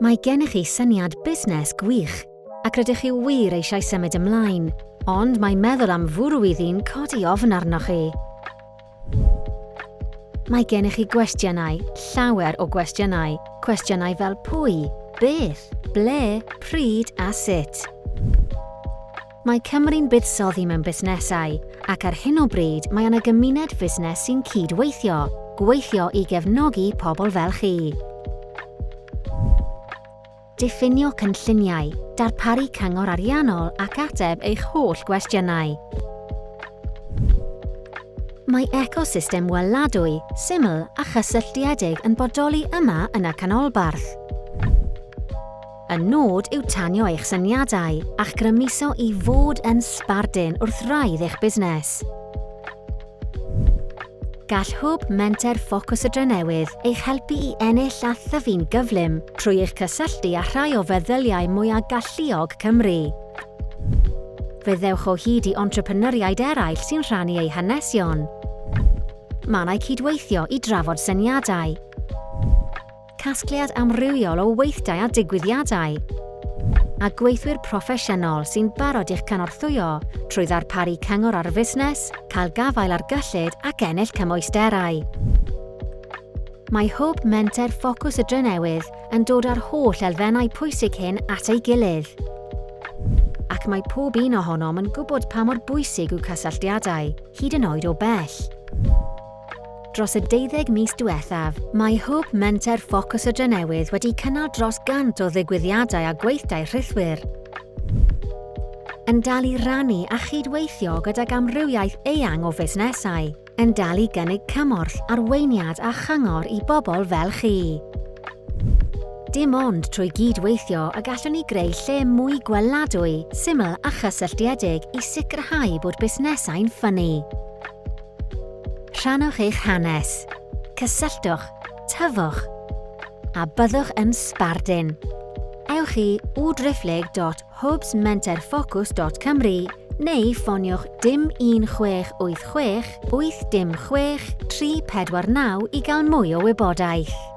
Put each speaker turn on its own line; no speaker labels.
Mae gennych chi syniad busnes gwych, ac rydych chi wir eisiau symud ymlaen, ond mae meddwl am fwrw iddi'n codi ofn arnoch chi. Mae gennych chi gwestiynau, llawer o gwestiynau fel pwy, beth, ble, pryd a sut. Mae Cymru'n buddsoddi mewn busnesau, ac ar hyn o bryd mae yna gymuned fusnes sy'n gweithio i gefnogi pobl fel chi. Diffinio cynlluniau, darparu cyngor ariannol ac ateb eich holl gwestiynau. Mae ecosystem weladwy, syml a chysylltiedig yn bodoli yma yn y canolbarth. Y nod yw tanio eich syniadau a'ch grymuso i fod yn sbardun wrth raidd eich busnes. Gall hwb menter ffocws y Drenewydd eich helpu i ennill a thyfu'n gyflym trwy eich cysylltu â rhai o feddyliau mwyaf galluog Cymru. Fyddewch o hyd i entrepreneuriaid eraill sy'n rhannu eu hanesion. Mannau cydweithio i drafod syniadau. Casgliad amrywiol o weithdai a digwyddiadau. A gweithwyr proffesiynol sy'n barod i'ch cynorthwyo trwy ddarparu cyngor ar fusnes, cael gafael ar gyllid ac ennill cymwysterau. Mae hwb menter ffocws y Drenewydd yn dod â'r holl elfennau pwysig hyn at ei gilydd. Ac mae pob un ohonom yn gwybod pa mor bwysig yw cysylltiadau, hyd yn oed o bell. Dros y 12 mis diwethaf, mae hwb menter ffocws y Drenewydd wedi cynnal dros 100 o ddigwyddiadau a gweithdai rhythwyr. Yn dal i rannu a chydweithio gydag amrywiaeth eang o fusnesau, yn dal i gynnig cymorth, arweiniad a chyngor i bobl fel chi. Dim ond trwy gydweithio y gallwn ni greu lle mwy gweladwy, syml a chysylltiedig i sicrhau bod busnesau'n ffynnu. Rhannwch eich hanes, cysylltwch, tyfwch, a byddwch yn sbardun. Ewch i www.hubsmenterfocus.cymru neu ffoniwch dim 1686 806 349 i gael mwy o wybodaeth.